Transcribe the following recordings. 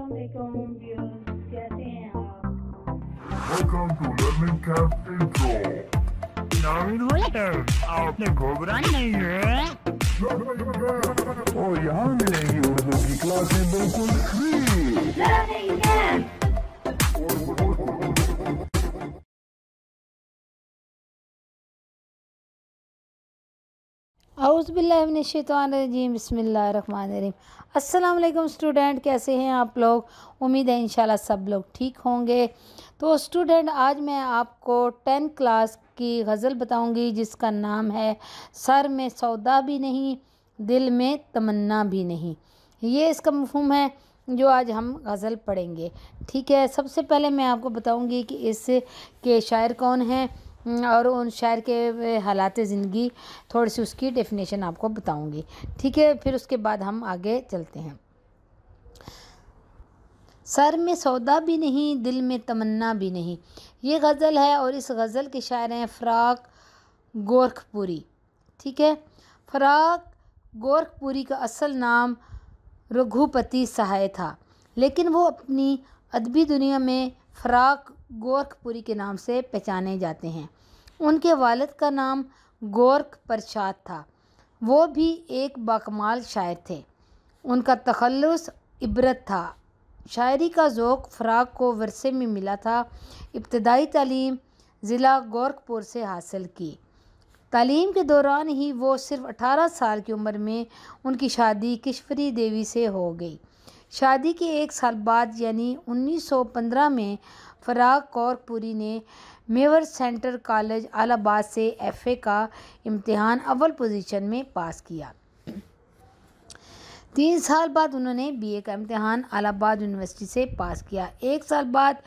अस्सलामुअलैकुम व्यूअर्स, कैसे हैं आप? Welcome to Learning Camp Intro. आपने घबराना नहीं है। और यहाँ मिलेंगी उर्दू की क्लासें बिल्कुल फ्री। Learning camp. औज़ुबिल्लाहिमिनश्शैतानिर्रजीम, बिस्मिल्लाहिर्रहमानिर्रहीम। अस्सलाम वालेकुम स्टूडेंट, कैसे हैं आप लोग? उम्मीद है इंशाल्लाह सब लोग ठीक होंगे। तो स्टूडेंट, आज मैं आपको 10 क्लास की गज़ल बताऊंगी जिसका नाम है सर में सौदा भी नहीं, दिल में तमन्ना भी नहीं। ये इसका मफ़हूम है जो आज हम गज़ल पढ़ेंगे। ठीक है, सबसे पहले मैं आपको बताऊंगी कि इस के शायर कौन हैं और उन शायर के हालात ज़िंदगी, थोड़ी सी उसकी डेफिनेशन आपको बताऊंगी। ठीक है, फिर उसके बाद हम आगे चलते हैं। सर में सौदा भी नहीं, दिल में तमन्ना भी नहीं, ये गज़ल है और इस गज़ल के शायर हैं फ़राक गोरखपुरी। ठीक है, फ़राक गोरखपुरी का असल नाम रघुपति सहाय था, लेकिन वो अपनी अदबी दुनिया में फ़राक गोरखपुरी के नाम से पहचाने जाते हैं। उनके वालिद का नाम गोरख प्रसाद था। वो भी एक बाकमाल शायर थे। उनका तखल्लुस इबरत था। शायरी का ज़ौक़ फ़राक को विरसे में मिला था। इब्तदाई तालीम ज़िला गोरखपुर से हासिल की। तालीम के दौरान ही वो सिर्फ़ 18 साल की उम्र में उनकी शादी किश्वरी देवी से हो गई। शादी के 1 साल बाद यानी 1915 में फ़राक गोरखपुरी ने मेवर सेंटर कॉलेज इलाहाबाद से FA का इम्तिहान अव्वल पोजीशन में पास किया। 3 साल बाद उन्होंने BA का इम्तिहान इलाहाबाद यूनिवर्सिटी से पास किया। 1 साल बाद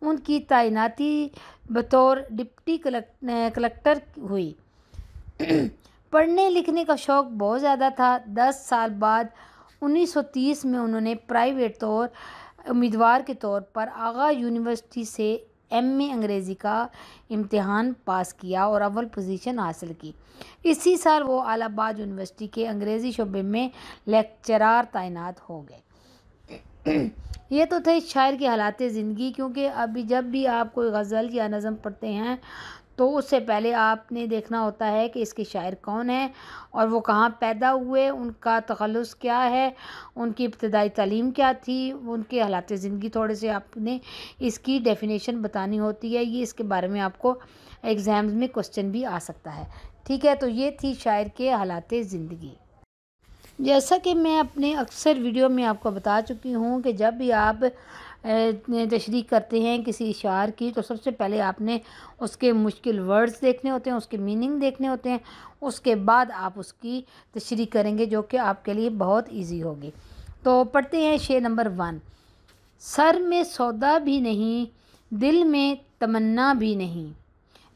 उनकी तैनाती बतौर डिप्टी कलेक्टर हुई। पढ़ने लिखने का शौक़ बहुत ज़्यादा था। 10 साल बाद 1930 में उन्होंने प्राइवेट उम्मीदवार के तौर पर आगा यूनिवर्सिटी से MA अंग्रेज़ी का इम्तिहान पास किया और अव्वल पोजीशन हासिल की। इसी साल वो इलाहाबाद यूनिवर्सिटी के अंग्रेज़ी शोबे में लेक्चरार तैनात हो गए। ये तो थे शायर की हालात ज़िंदगी। क्योंकि अभी जब भी आप कोई गज़ल या नज़म पढ़ते हैं तो उससे पहले आपने देखना होता है कि इसके शायर कौन हैं और वो कहाँ पैदा हुए, उनका तखल्लुस क्या है, उनकी इब्तदाई तालीम क्या थी, उनके हालात ज़िंदगी थोड़े से आपने इसकी डेफिनेशन बतानी होती है। ये इसके बारे में आपको एग्ज़ाम्स में क्वेश्चन भी आ सकता है। ठीक है, तो ये थी शायर के हालात ज़िंदगी। जैसा कि मैं अपने अक्सर वीडियो में आपको बता चुकी हूँ कि जब भी आप तशरीह करते हैं किसी इशार की तो सबसे पहले आपने उसके मुश्किल वर्ड्स देखने होते हैं, उसके मीनिंग देखने होते हैं, उसके बाद आप उसकी तशरीह करेंगे जो कि आपके लिए बहुत इजी होगी। तो पढ़ते हैं शेर नंबर 1। सर में सौदा भी नहीं, दिल में तमन्ना भी नहीं,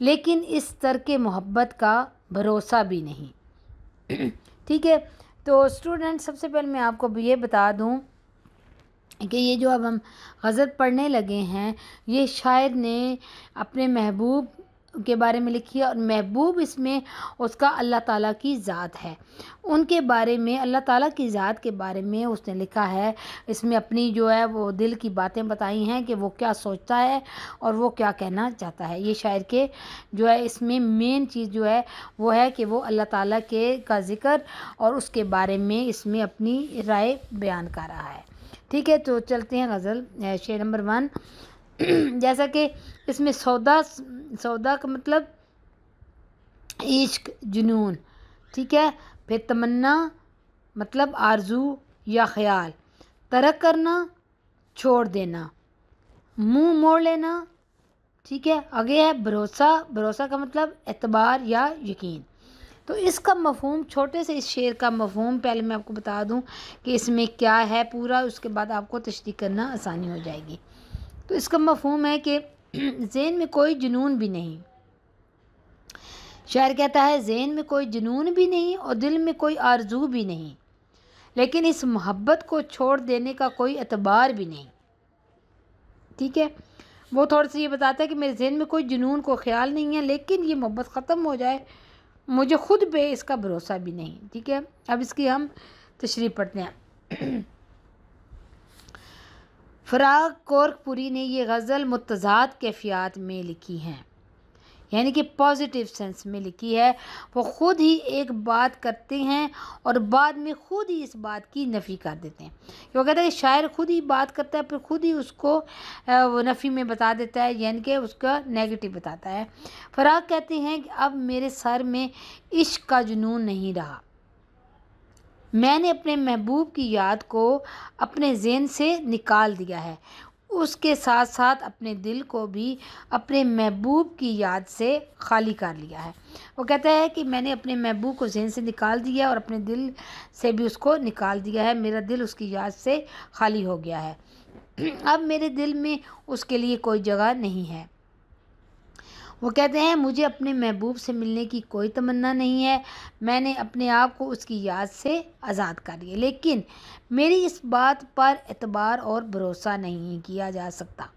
लेकिन इस तरके मोहब्बत का भरोसा भी नहीं। ठीक है, तो स्टूडेंट सबसे पहले मैं आपको ये बता दूं कि ये जो अब हम गज़ल पढ़ने लगे हैं ये शायर ने अपने महबूब के बारे में लिखी है और महबूब इसमें उसका अल्लाह ताला की ज़ात है। उनके बारे में, अल्लाह ताला की ज़ात के बारे में उसने लिखा है। इसमें अपनी जो है वो दिल की बातें बताई हैं कि वो क्या सोचता है और वो क्या कहना चाहता है। ये शायर के जो है इसमें मेन चीज़ जो है वो है कि वो अल्लाह ताला के का ज़िक्र और उसके बारे में इसमें अपनी राय बयान कर रहा है। ठीक है, तो चलते हैं गज़ल शेर नंबर 1। जैसा कि इसमें सौदा का मतलब इश्क, जुनून। ठीक है, फिर तमन्ना मतलब आरजू या ख्याल, तरक करना, छोड़ देना, मुंह मोड़ लेना। ठीक है, आगे है भरोसा का मतलब एतबार या यकीन। तो इसका मफ़हूम, छोटे से इस शेर का मफ़हूम पहले मैं आपको बता दूं कि इसमें क्या है पूरा, उसके बाद आपको तशरीह करना आसानी हो जाएगी। तो इसका मफ़हूम है कि ज़हन में कोई जुनून भी नहीं। शायर कहता है ज़हन में कोई जुनून भी नहीं और दिल में कोई आरजू भी नहीं, लेकिन इस मोहब्बत को छोड़ देने का कोई एतबार भी नहीं। ठीक है, वो थोड़ा सा ये बताता है कि मेरे ज़हन में कोई जुनून को ख्याल नहीं है, लेकिन ये मोहब्बत ख़त्म हो जाए मुझे खुद पे इसका भरोसा भी नहीं। ठीक है, अब इसकी हम तशरीह पढ़ते हैं। फ़राग कोरकपुरी ने ये गज़ल मुतज़ाद कैफ़ियत में लिखी हैं, यानी कि पॉजिटिव सेंस में लिखी है। वो ख़ुद ही एक बात करते हैं और बाद में ख़ुद ही इस बात की नफ़ी कर देते हैं। वो कहते हैं शायर ख़ुद ही बात करता है फिर ख़ुद ही उसको वो नफ़ी में बता देता है, यानी कि उसका नेगेटिव बताता है। फ़राग कहते हैं कि अब मेरे सर में इश्क का जुनून नहीं रहा, मैंने अपने महबूब की याद को अपने ज़हन से निकाल दिया है, उसके साथ साथ अपने दिल को भी अपने महबूब की याद से खाली कर लिया है। वो कहता है कि मैंने अपने महबूब को ज़हन से निकाल दिया और अपने दिल से भी उसको निकाल दिया है, मेरा दिल उसकी याद से खाली हो गया है। अब मेरे दिल में उसके लिए कोई जगह नहीं है। वो कहते हैं मुझे अपने महबूब से मिलने की कोई तमन्ना नहीं है, मैंने अपने आप को उसकी याद से आज़ाद कर लिया, लेकिन मेरी इस बात पर एतबार और भरोसा नहीं किया जा सकता।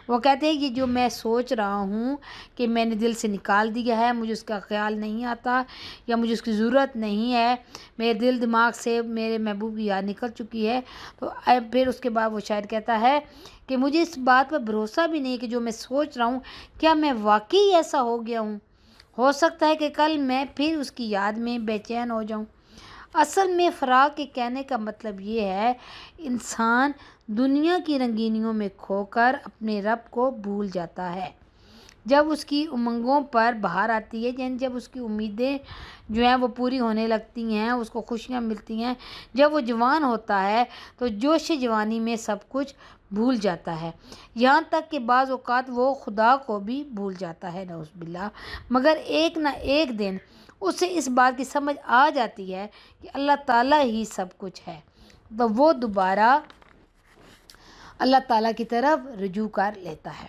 वो कहते हैं कि जो मैं सोच रहा हूँ कि मैंने दिल से निकाल दिया है, मुझे उसका ख्याल नहीं आता या मुझे उसकी ज़रूरत नहीं है, मेरे दिल दिमाग से मेरे महबूब की याद निकल चुकी है। तो फिर उसके बाद वो शायर कहता है कि मुझे इस बात पर भरोसा भी नहीं कि जो मैं सोच रहा हूँ क्या मैं वाकई ऐसा हो गया हूँ। हो सकता है कि कल मैं फिर उसकी याद में बेचैन हो जाऊँ। असल में फ़राग के कहने का मतलब ये है, इंसान दुनिया की रंगीनियों में खोकर अपने रब को भूल जाता है। जब उसकी उमंगों पर बहार आती है, यानी जब उसकी उम्मीदें जो हैं वो पूरी होने लगती हैं, उसको खुशियाँ मिलती हैं, जब वो जवान होता है तो जोश जवानी में सब कुछ भूल जाता है, यहाँ तक कि बाज़ औक़ात वो खुदा को भी भूल जाता है, नऊज़ुबिल्लाह। मगर एक ना एक दिन उसे इस बात की समझ आ जाती है कि अल्लाह ताला ही सब कुछ है, तो वो दोबारा अल्लाह ताला की तरफ रुजू कर लेता है।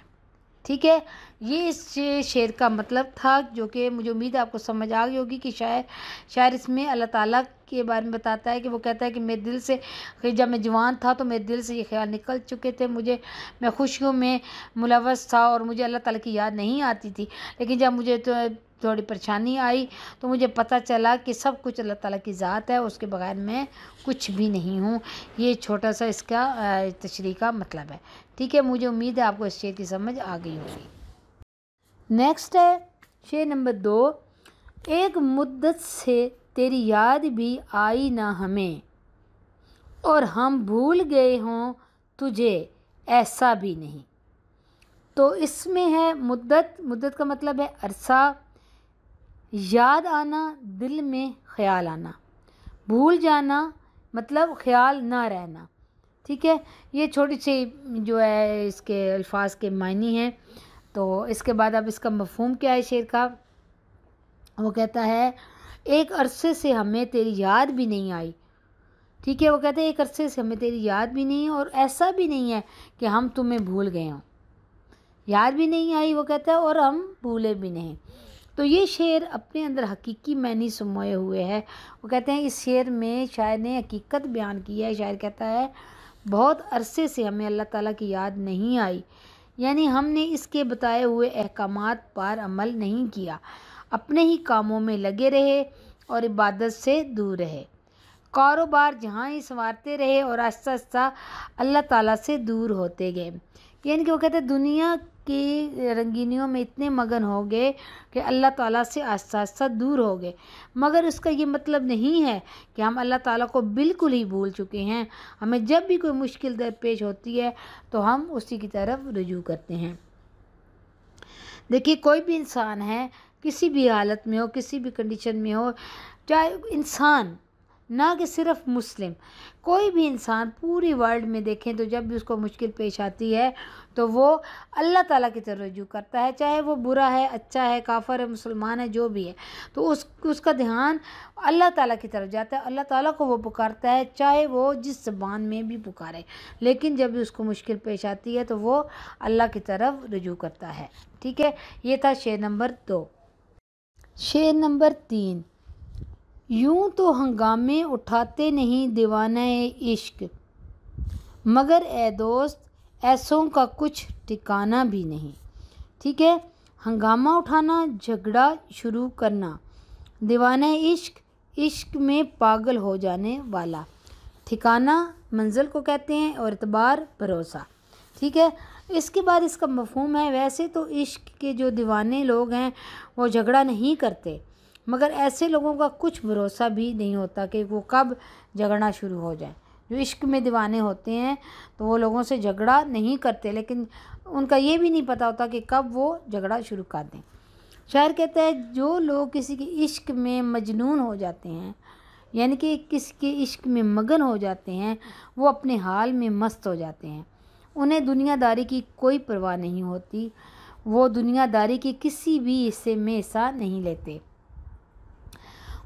ठीक है, ये इस शेर का मतलब था, जो कि मुझे उम्मीद है आपको समझ आ गई होगी कि शायर इसमें अल्लाह ताला के बारे में बताता है कि वो कहता है कि मेरे दिल से जब मैं जवान था तो मेरे दिल से ये ख्याल निकल चुके थे, मैं खुशियों में मुलव्वस था और मुझे अल्लाह ताला की याद नहीं आती थी, लेकिन जब मुझे तो थोड़ी परेशानी आई तो मुझे पता चला कि सब कुछ अल्लाह ताला की ज़ात है, उसके बगैर मैं कुछ भी नहीं हूँ। ये छोटा सा इसका तशरीह का मतलब है। ठीक है, मुझे उम्मीद है आपको इस शेर की समझ आ गई होगी। नेक्स्ट है शेर नंबर 2। एक मुद्दत से तेरी याद भी आई ना हमें, और हम भूल गए हों तुझे ऐसा भी नहीं। तो इसमें है मुद्दत का मतलब है अरसा, याद आना, दिल में ख़याल आना, भूल जाना मतलब ख़याल ना रहना। ठीक है, ये छोटी सी जो है इसके अल्फाज के मायने हैं। तो इसके बाद अब इसका मफ़हूम क्या है शेर का। वो कहता है एक अरसे से हमें तेरी याद भी नहीं आई। ठीक है, वो कहते हैं एक अरसे से हमें तेरी याद भी नहीं है और ऐसा भी नहीं है कि हम तुम्हें भूल गए हों। याद भी नहीं आई, वो कहता है, और हम भूले भी नहीं। तो ये शेर अपने अंदर हकीकी मानी समाये हुए है। वो कहते हैं इस शेर में शायर ने हकीकत बयान की है। शायर कहता है बहुत अरसे से हमें अल्लाह ताला की याद नहीं आई, यानी हमने इसके बताए हुए अहकामात पर अमल नहीं किया, अपने ही कामों में लगे रहे और इबादत से दूर रहे, कारोबार जहाँ ही संवारते रहे और आहिस्ता आहिस्ता अल्लाह ताला से दूर होते गए। यानी कि वो कहते हैं दुनिया की रंगीनियों में इतने मगन हो गए कि अल्लाह ताला से आहिस्ता आहिस्ता दूर हो गए। मगर इसका ये मतलब नहीं है कि हम अल्लाह ताला को बिल्कुल ही भूल चुके हैं। हमें जब भी कोई मुश्किल दरपेश होती है तो हम उसी की तरफ रुजू करते हैं। देखिए, कोई भी इंसान है, किसी भी हालत में हो, किसी भी कंडीशन में हो, चाहे इंसान ना कि सिर्फ मुस्लिम, कोई भी इंसान पूरी वर्ल्ड में देखें तो जब भी उसको मुश्किल पेश आती है तो वो अल्लाह ताला की तरफ रुजू करता है, चाहे वो बुरा है, अच्छा है, काफिर है, मुसलमान है, जो भी है, तो उसका ध्यान अल्लाह ताला की तरफ जाता है। अल्लाह ताला को वो पुकारता है, चाहे वो जिस ज़बान में भी पुकारे, लेकिन जब भी उसको मुश्किल पेश आती है तो वो अल्लाह की तरफ रुजू करता है। ठीक है, ये था शेर नंबर 2। शेर नंबर 3। यूं तो हंगामे उठाते नहीं दीवाना इश्क, मगर ए दोस्त ऐसों का कुछ ठिकाना भी नहीं। ठीक है, हंगामा उठाना, झगड़ा शुरू करना, दीवाना इश्क, इश्क में पागल हो जाने वाला, ठिकाना मंजिल को कहते हैं और एतबार भरोसा। ठीक है। इसके बाद इसका मफ़हूम है, वैसे तो इश्क के जो दीवाने लोग हैं वो झगड़ा नहीं करते, मगर ऐसे लोगों का कुछ भरोसा भी नहीं होता कि वो कब झगड़ना शुरू हो जाए। जो इश्क में दीवाने होते हैं तो वो लोगों से झगड़ा नहीं करते, लेकिन उनका ये भी नहीं पता होता कि कब वो झगड़ा शुरू कर दें। शायर कहता है, जो लोग किसी के इश्क में मजनून हो जाते हैं, यानी कि किसी के इश्क में मगन हो जाते हैं, वो अपने हाल में मस्त हो जाते हैं। उन्हें दुनियादारी की कोई परवाह नहीं होती, वो दुनियादारी के किसी भी हिस्से में हिस्सा नहीं लेते।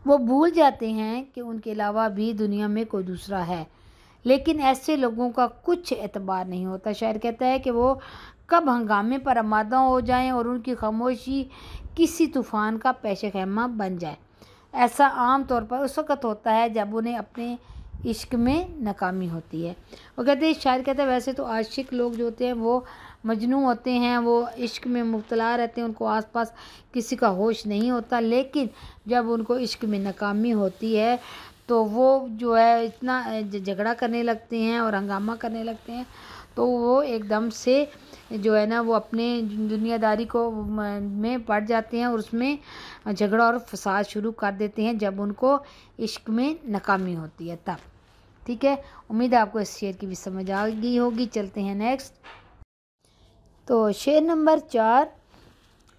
वो भूल जाते हैं कि उनके अलावा भी दुनिया में कोई दूसरा है, लेकिन ऐसे लोगों का कुछ एतबार नहीं होता। शायर कहता है कि वो कब हंगामे पर आमादा हो जाएं और उनकी खामोशी किसी तूफ़ान का पेश खैमा बन जाए। ऐसा आम तौर पर उस वक़्त होता है जब उन्हें अपने इश्क में नाकामी होती है। वो कहते हैं, शायर कहते हैं, वैसे तो आशिक लोग जो होते हैं वो मजनू होते हैं, वो इश्क में मुब्तला रहते हैं, उनको आसपास किसी का होश नहीं होता, लेकिन जब उनको इश्क में नाकामी होती है तो वो जो है इतना झगड़ा करने लगते हैं और हंगामा करने लगते हैं, तो वो एकदम से जो है ना वो अपने दुनियादारी को में पड़ जाते हैं और उसमें झगड़ा और फसाद शुरू कर देते हैं जब उनको इश्क में नाकामी होती है तब। ठीक है, उम्मीद है आपको इस शेर की भी समझ आ गई होगी। चलते हैं नेक्स्ट। तो शेर नंबर 4,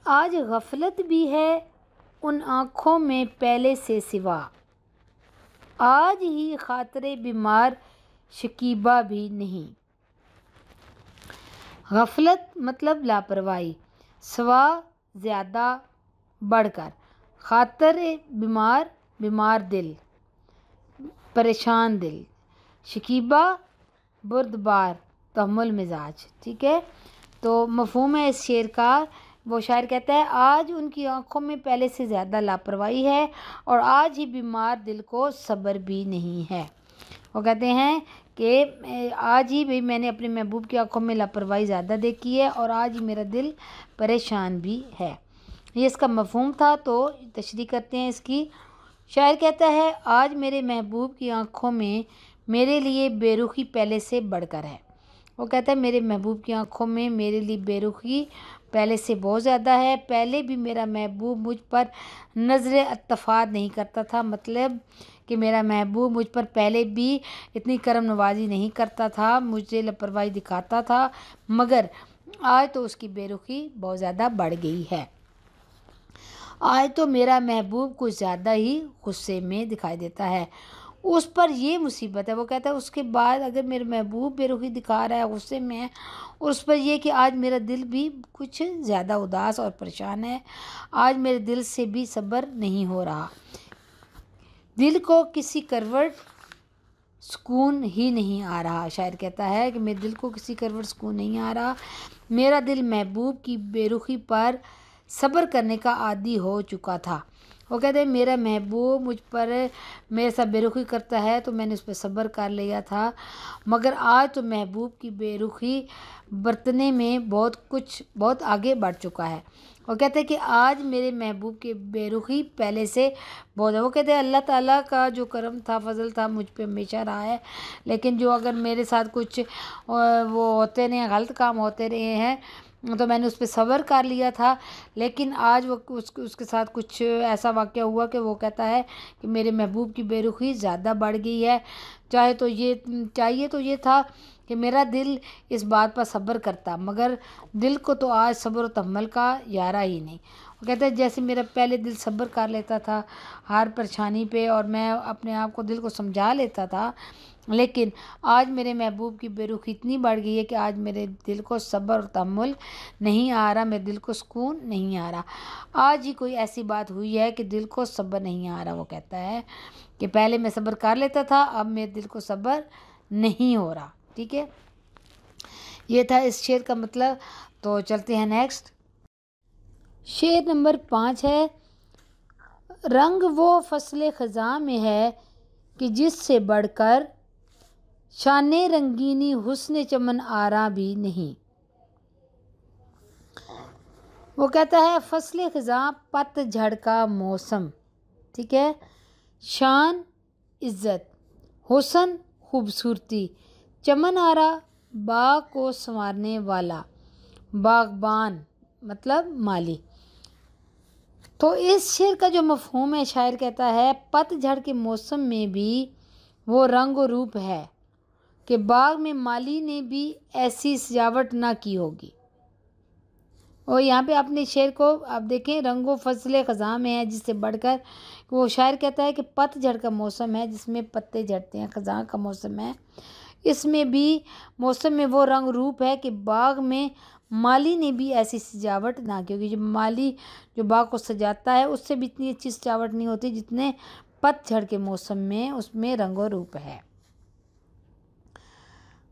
आज गफलत भी है उन आँखों में पहले से सिवा, आज ही खातरे बीमार शकीबा भी नहीं। गफलत मतलब लापरवाही, सवा ज़्यादा बढ़कर, खातर बीमार बीमार दिल, परेशान दिल, शकीबा बुर्दबार तहम्मुल मिजाज। ठीक है, तो मफ़हूम है इस शेर का। वो शायर कहता है, आज उनकी आँखों में पहले से ज़्यादा लापरवाही है और आज ही बीमार दिल को सब्र भी नहीं है। वो कहते हैं कि आज ही भी मैंने अपने महबूब की आंखों में लापरवाही ज़्यादा देखी है और आज ही मेरा दिल परेशान भी है। ये इसका मफ़हूम था, तो तशरीह करते हैं इसकी। शायर कहता है, आज मेरे महबूब की आंखों में मेरे लिए बेरुखी पहले से बढ़कर है। वो कहता है, मेरे महबूब की आंखों में मेरे लिए बेरुखी पहले से बहुत ज़्यादा है। पहले भी मेरा महबूब मुझ पर नज़र अत्तफ़ात नहीं करता था, मतलब कि मेरा महबूब मुझ पर पहले भी इतनी करम नवाजी नहीं करता था, मुझे लापरवाही दिखाता था, मगर आज तो उसकी बेरुखी बहुत ज़्यादा बढ़ गई है। आज तो मेरा महबूब कुछ ज़्यादा ही गुस्से में दिखाई देता है, उस पर ये मुसीबत है। वो कहता है, उसके बाद अगर मेरा महबूब बेरुखी दिखा रहा है, गुस्से में है, और उस पर यह कि आज मेरा दिल भी कुछ ज़्यादा उदास और परेशान है, आज मेरे दिल से भी सब्र नहीं हो रहा, दिल को किसी करवट सुकून ही नहीं आ रहा। शायर कहता है कि मेरे दिल को किसी करवट सुकून नहीं आ रहा, मेरा दिल महबूब की बेरुखी पर सब्र करने का आदी हो चुका था। वो कहते हैं, मेरा महबूब मुझ पर मेरे साथ बेरुखी करता है तो मैंने उस पर सब्र कर लिया था, मगर आज तो महबूब की बेरुखी बरतने में बहुत आगे बढ़ चुका है। वो कहते हैं कि आज मेरे महबूब की बेरुखी पहले से बहुत है। वो कहते हैं, अल्लाह ताला का जो करम था, फजल था, मुझ पे हमेशा रहा है, लेकिन जो अगर मेरे साथ कुछ वो होते रहे, गलत काम होते रहे हैं, तो मैंने उस पर सब्र कर लिया था, लेकिन आज वो उसके साथ कुछ ऐसा वाक़या हुआ कि वो कहता है कि मेरे महबूब की बेरुखी ज़्यादा बढ़ गई है। चाहिए तो ये था कि मेरा दिल इस बात पर सब्र करता, मगर दिल को तो आज सब्र और तहम्मुल का यारा ही नहीं। वो कहते हैं, जैसे मेरा पहले दिल सब्र कर लेता था हर परेशानी पे और मैं अपने आप को दिल को समझा लेता था, लेकिन आज मेरे महबूब की बेरुखी इतनी बढ़ गई है कि आज मेरे दिल को सब्र और तहम्मुल नहीं आ रहा, मेरे दिल को सुकून नहीं आ रहा। आज ही कोई ऐसी बात हुई है कि दिल को सब्र नहीं आ रहा। वो कहता है कि पहले मैं सब्र कर लेता था, अब मेरे दिल को सब्र नहीं हो रहा। ठीक है, ये था इस शेर का मतलब। तो चलते हैं नेक्स्ट। शेर नंबर 5 है, रंग वो फसले ख़ज़ां में है कि जिससे बढ़कर शाने रंगीनी हुस्न चमन आरा भी नहीं। वो कहता है, फसले ख़ज़ां पतझड़ का मौसम, ठीक है, शान इज़्ज़त, हुस्न खूबसूरती, चमन आरा बाग को संवारने वाला, बागबान मतलब माली। तो इस शेर का जो मफहूम है, शायर कहता है पतझड़ के मौसम में भी वो रंग और रूप है कि बाग में माली ने भी ऐसी सजावट ना की होगी। और यहाँ पे आपने शेर को आप देखें, रंगो फसले ख़ज़ां में है जिससे बढ़कर, वो शायर कहता है कि पतझड़ का मौसम है जिसमें पत्ते झड़ते हैं, ख़ज़ां का मौसम है, इसमें भी मौसम में वो रंग रूप है कि बाग में माली ने भी ऐसी सजावट ना की होगी। जो माली जो बाग को सजाता है उससे भी इतनी अच्छी सजावट नहीं होती जितने पतझड़ के मौसम में उसमें रंग और रूप है।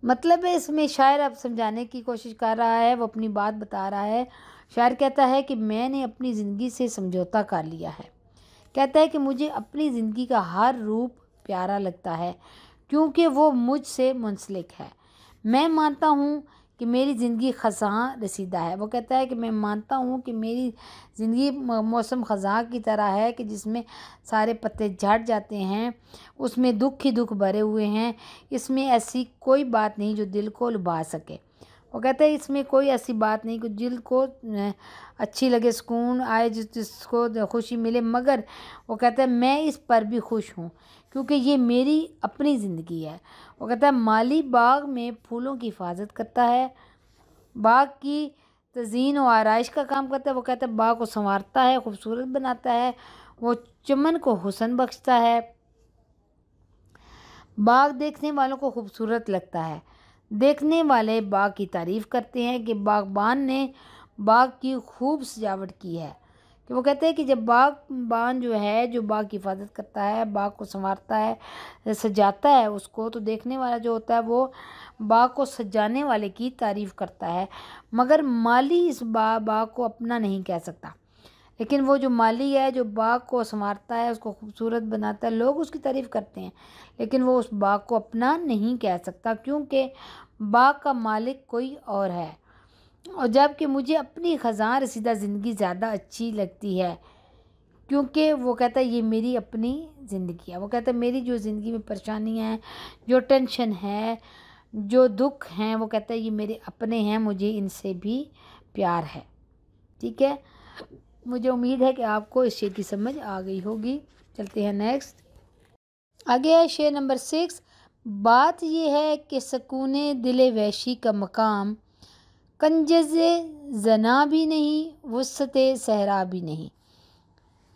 मतलब है इसमें शायर अब समझाने की कोशिश कर रहा है, वो अपनी बात बता रहा है। शायर कहता है कि मैंने अपनी ज़िंदगी से समझौता कर लिया है। कहता है कि मुझे अपनी ज़िंदगी का हर रूप प्यारा लगता है क्योंकि वो मुझसे मुंसलिक है। मैं मानता हूँ कि मेरी ज़िंदगी ख़ज़ां रसीदा है। वो कहता है कि मैं मानता हूँ कि मेरी ज़िंदगी मौसम ख़ज़ां की तरह है कि जिसमें सारे पत्ते झड़ जाते हैं, उसमें दुख ही दुख भरे हुए हैं, इसमें ऐसी कोई बात नहीं जो दिल को लुभा सके। वो कहता है इसमें कोई ऐसी बात नहीं कि दिल को अच्छी लगे, सुकून आए, जिसको खुशी मिले, मगर वो कहता है मैं इस पर भी खुश हूँ क्योंकि ये मेरी अपनी ज़िंदगी है। वो कहता है माली बाग में फूलों की हिफाजत करता है, बाग की तज़ीन और आराइश का काम करता है। वो कहता है बाग को संवारता है, खूबसूरत बनाता है, वो चमन को हुस्न बख्शता है, बाग देखने वालों को खूबसूरत लगता है। देखने वाले बाग की तारीफ़ करते हैं कि बागबान ने बाग की खूब सजावट की है। कि वो कहते हैं कि जब बागबान जो है, जो बाग की हिफाजत करता है, बाग को संवारता है, सजाता है उसको, तो देखने वाला जो होता है वो बाग को सजाने वाले की तारीफ़ करता है। मगर माली इस बाग को अपना नहीं कह सकता, लेकिन वो जो माली है, जो बाग को संवारता है, उसको खूबसूरत बनाता है, लोग उसकी तारीफ़ करते हैं, लेकिन वो उस बाग को अपना नहीं कह सकता क्योंकि बाग का मालिक कोई और है। और जबकि मुझे अपनी ख़ज़ां रसीदा ज़िंदगी ज़्यादा अच्छी लगती है क्योंकि वो कहता है ये मेरी अपनी ज़िंदगी है। वो कहता है मेरी जो ज़िंदगी में परेशानियाँ हैं, जो टेंशन है, जो दुख हैं, वो कहता है ये मेरे अपने हैं, मुझे इनसे भी प्यार है। ठीक है, मुझे उम्मीद है कि आपको इस शेर की समझ आ गई होगी। चलते हैं नेक्स्ट। आगे है शेर नंबर 6। बात यह है कि सकूने दिले वैशी का मकाम कंजज़े जना भी नहीं, वुसअते सहरा भी नहीं।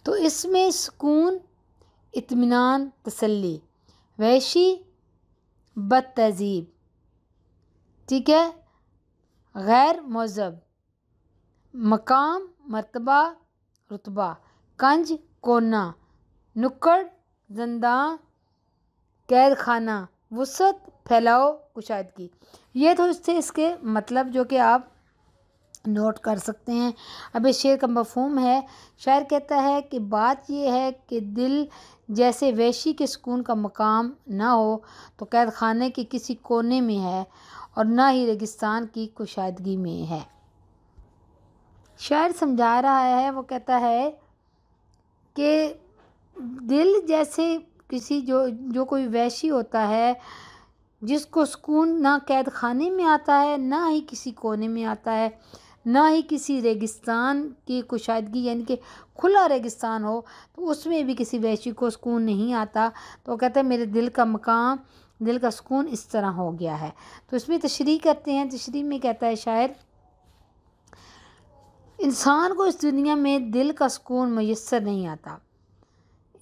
तो इसमें सुकून, इत्मीनान, तसल्ली, वैशी बद तहज़ीब, ठीक है, गैर मौज़ब, मकाम मर्तबा रुतबा, कंज कोना, नुक्कड़ ज़ंदां कैद खाना, वुसअत फैलाओ कुशादगी। ये तो इसके मतलब जो कि आप नोट कर सकते हैं। अब इस शेर का मफहूम है, शायर कहता है कि बात यह है कि दिल जैसे वैशी के सुकून का मकाम ना हो तो कैद खाने के किसी कोने में है और ना ही रेगिस्तान की कुशादगी में है। शायर समझा रहा है, वो कहता है कि दिल जैसे किसी जो कोई वैशी होता है जिसको सुकून ना कैद खाने में आता है, ना ही किसी कोने में आता है, ना ही किसी रेगिस्तान की कुशादगी, यानी कि खुला रेगिस्तान हो तो उसमें भी किसी वैशी को सुकून नहीं आता। तो कहता है मेरे दिल का मकाम, दिल का सुकून इस तरह हो गया है। तो इसमें तशरीह करते हैं। तशरीह में कहता है शायर, इंसान को इस दुनिया में दिल का सुकून मुयस्सर नहीं आता।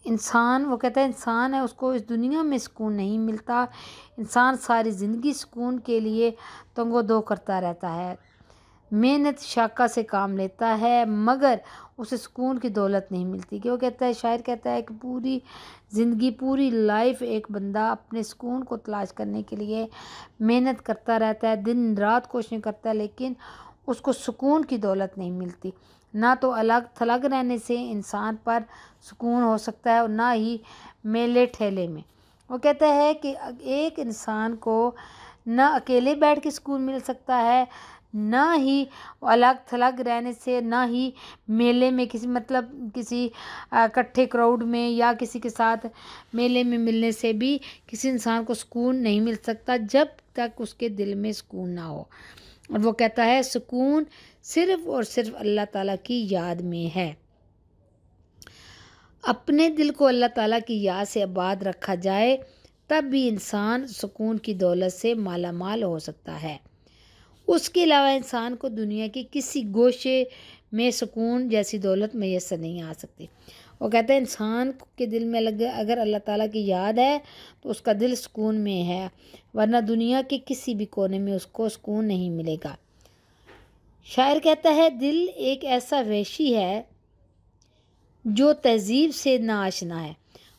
इंसान, वो कहता है इंसान है, उसको इस दुनिया में सुकून नहीं मिलता। इंसान सारी ज़िंदगी सुकून के लिए तंगो दो करता रहता है, मेहनत शाका से काम लेता है, मगर उसे सुकून की दौलत नहीं मिलती। कि वो कहता है, शायर कहता है कि पूरी ज़िंदगी, पूरी लाइफ एक बंदा अपने सुकून को तलाश करने के लिए मेहनत करता रहता है, दिन रात कोशिश करता है, लेकिन उसको सुकून की दौलत नहीं मिलती। ना तो अलग थलग रहने से इंसान पर सुकून हो सकता है और ना ही मेले ठेले में। वो कहता है कि एक इंसान को ना अकेले बैठ के सुकून मिल सकता है, ना ही अलग थलग रहने से, ना ही मेले में किसी इकट्ठे क्राउड में या किसी के साथ मेले में मिलने से भी किसी इंसान को सुकून नहीं मिल सकता जब तक उसके दिल में सुकून ना हो। और वो कहता है सुकून सिर्फ़ और सिर्फ अल्लाह ताला की याद में है। अपने दिल को अल्लाह ताला की याद से आबाद रखा जाए तब भी इंसान सुकून की दौलत से माला माल हो सकता है। उसके अलावा इंसान को दुनिया के किसी गोशे में सुकून जैसी दौलत मैसर नहीं आ सकती। वो कहते हैं इंसान के दिल में अगर अल्लाह ताला की याद है तो उसका दिल सुकून में है, वरना दुनिया के किसी भी कोने में उसको सुकून नहीं मिलेगा। शायर कहता है दिल एक ऐसा वहशी है जो तहजीब से ना आशना है।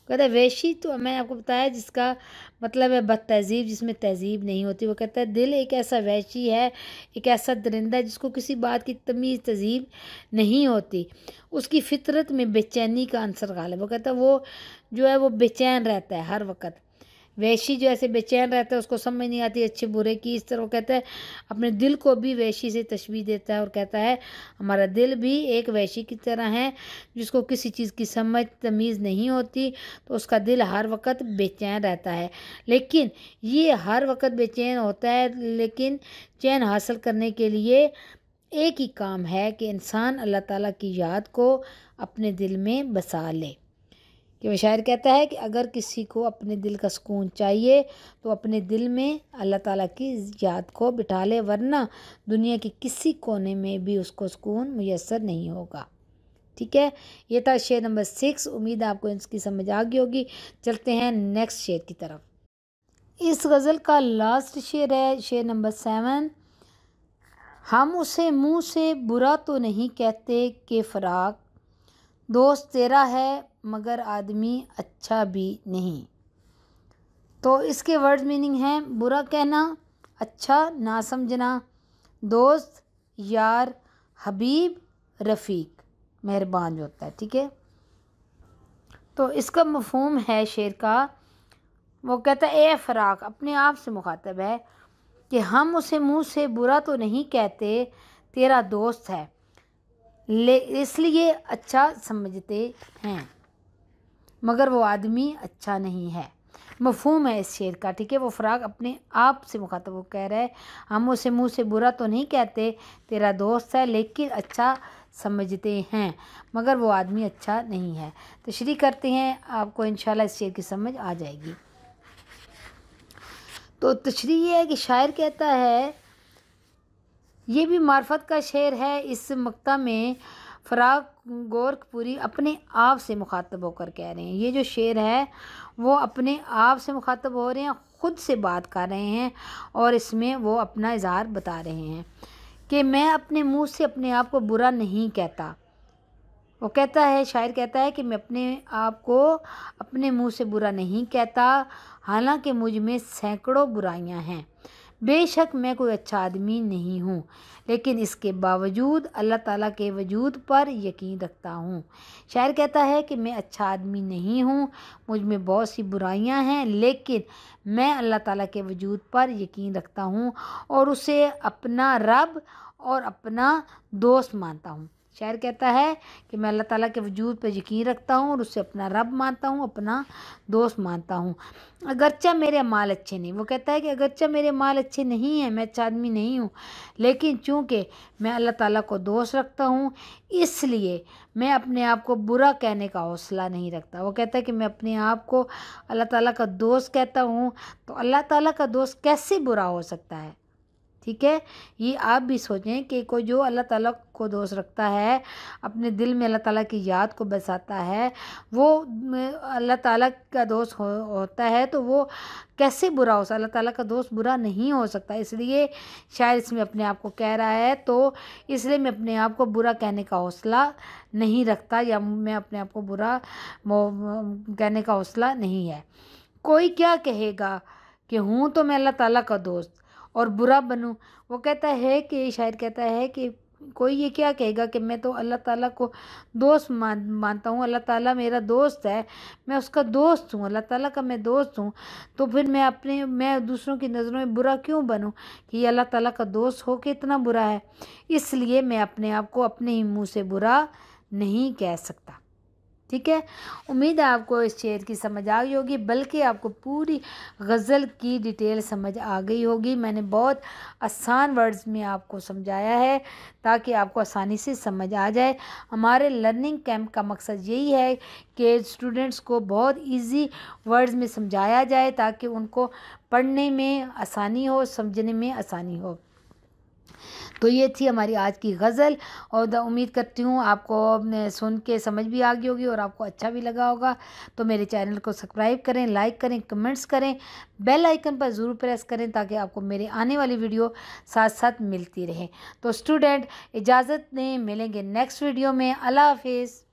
कहता है वहशी तो मैंने आपको बताया जिसका मतलब है बद तहजीब, जिसमें तहजीब नहीं होती। वो कहता है दिल एक ऐसा वहशी है, एक ऐसा दरिंदा है जिसको किसी बात की तमीज़ तहजीब नहीं होती। उसकी फितरत में बेचैनी का अंसर गालिब। वो कहता है वो जो है वो बेचैन रहता है हर वक्त। वहशी जो ऐसे बेचैन रहता है, उसको समझ नहीं आती अच्छे बुरे की। इस तरह वो कहता है अपने दिल को भी वहशी से तशबीह देता है और कहता है हमारा दिल भी एक वहशी की तरह है जिसको किसी चीज़ की समझ तमीज़ नहीं होती, तो उसका दिल हर वक्त बेचैन रहता है। लेकिन ये हर वक्त बेचैन होता है, लेकिन चैन हासिल करने के लिए एक ही काम है कि इंसान अल्लाह ताला की याद को अपने दिल में बसा ले। कि वह शायर कहता है कि अगर किसी को अपने दिल का सुकून चाहिए तो अपने दिल में अल्लाह ताला की याद को बिठा ले, वरना दुनिया के किसी कोने में भी उसको सुकून मुयस्सर नहीं होगा। ठीक है, ये था शेर नंबर 6। उम्मीद है आपको इसकी समझ आ गई होगी। चलते हैं नेक्स्ट शेर की तरफ। इस गज़ल का लास्ट शेर है शेर नंबर 7। हम उसे मुँह से बुरा तो नहीं कहते कि फ़राक दोस्त तेरा है मगर आदमी अच्छा भी नहीं। तो इसके वर्ड मीनिंग हैं बुरा कहना, अच्छा ना समझना, दोस्त, यार, हबीब, रफ़ीक, मेहरबान जो होता है। ठीक है, तो इसका मफ़हूम है शेर का। वो कहता है ए फ़राक, अपने आप से मुखातब है कि हम उसे मुँह से बुरा तो नहीं कहते, तेरा दोस्त है इसलिए अच्छा समझते हैं मगर वो आदमी अच्छा नहीं है। मफ़हूम है इस शेर का। ठीक है, वो फ़राक अपने आप से मुखातब वो कह रहा है हम उसे मुँह से बुरा तो नहीं कहते, तेरा दोस्त है लेकिन अच्छा समझते हैं मगर वो आदमी अच्छा नहीं है। तशरीह करते हैं, आपको इंशाल्लाह इस शेर की समझ आ जाएगी। तो तशरीह ये है कि शायर कहता है, ये भी मार्फत का शेर है। इस मक्ता में फ़राक गोरखपुरी अपने आप से मुखातब होकर कह रहे हैं। ये जो शेर है वो अपने आप से मुखातब हो रहे हैं, ख़ुद से बात कर रहे हैं और इसमें वो अपना इज़हार बता रहे हैं कि मैं अपने मुंह से अपने आप को बुरा नहीं कहता। वो कहता है, शायर कहता है कि मैं अपने आप को अपने मुंह से बुरा नहीं कहता, हालांकि मुझ में सैकड़ों बुराइयां हैं। बेशक मैं कोई अच्छा आदमी नहीं हूँ, लेकिन इसके बावजूद अल्लाह ताला के वजूद पर यकीन रखता हूँ। शायर कहता है कि मैं अच्छा आदमी नहीं हूँ, मुझ में बहुत सी बुराइयां हैं, लेकिन मैं अल्लाह ताला के वजूद पर यकीन रखता हूँ और उसे अपना रब और अपना दोस्त मानता हूँ। शायर कहता है कि मैं अल्लाह ताला के वजूद पर यकीन रखता हूँ और उससे अपना रब मानता हूँ, अपना दोस्त मानता हूँ, अगरचा मेरे माल अच्छे नहीं। वो कहता है कि अगरचा मेरे माल अच्छे नहीं हैं, मैं अच्छा आदमी नहीं हूँ, लेकिन चूँकि मैं अल्लाह ताला को दोस्त रखता हूँ इसलिए मैं अपने आप को बुरा कहने का हौसला नहीं रखता। वो कहता है कि मैं अपने आप को अल्लाह ताला का दोस्त कहता हूँ, तो अल्लाह ताला का दोस्त कैसे बुरा हो सकता है। ठीक है, ये आप भी सोचें कि कोई जो अल्लाह ताला को दोस्त रखता है, अपने दिल में अल्लाह ताला की याद को बसाता है, वो अल्लाह ताला का दोस्त होता है, तो वो कैसे बुरा हो सकता। अल्लाह ताला का दोस्त बुरा नहीं हो सकता। इसलिए शायद इसमें अपने आप को कह रहा है, तो इसलिए मैं अपने आप को बुरा कहने का हौसला नहीं रखता, या मैं अपने आप को बुरा कहने का हौसला नहीं है। कोई क्या कहेगा कि हूँ तो मैं अल्लाह ताला का दोस्त और बुरा बनूं। वो कहता है कि शायर कहता है कि कोई ये क्या कहेगा कि मैं तो अल्लाह ताला को दोस्त मानता हूँ, अल्लाह ताला मेरा दोस्त है, मैं उसका दोस्त हूँ, अल्लाह ताला का मैं दोस्त हूँ, तो फिर मैं दूसरों की नज़रों में बुरा क्यों बनूँ कि ये अल्लाह ताला का दोस्त हो के इतना बुरा है। इसलिए मैं अपने आप को अपने ही मुँह से बुरा नहीं कह सकता। ठीक है। उम्मीद है आपको इस शेर की समझ आ गई होगी, बल्कि आपको पूरी गज़ल की डिटेल समझ आ गई होगी। मैंने बहुत आसान वर्ड्स में आपको समझाया है ताकि आपको आसानी से समझ आ जाए। हमारे लर्निंग कैंप का मकसद यही है कि स्टूडेंट्स को बहुत इजी वर्ड्स में समझाया जाए ताकि उनको पढ़ने में आसानी हो, समझने में आसानी हो। तो ये थी हमारी आज की गज़ल और उम्मीद करती हूँ आपको सुन के समझ भी आ गई होगी और आपको अच्छा भी लगा होगा। तो मेरे चैनल को सब्सक्राइब करें, लाइक करें, कमेंट्स करें, बेल आइकन पर ज़रूर प्रेस करें ताकि आपको मेरे आने वाली वीडियो साथ साथ मिलती रहे। तो स्टूडेंट इजाज़त दें, मिलेंगे नेक्स्ट वीडियो में। अल्लाह हाफिज़।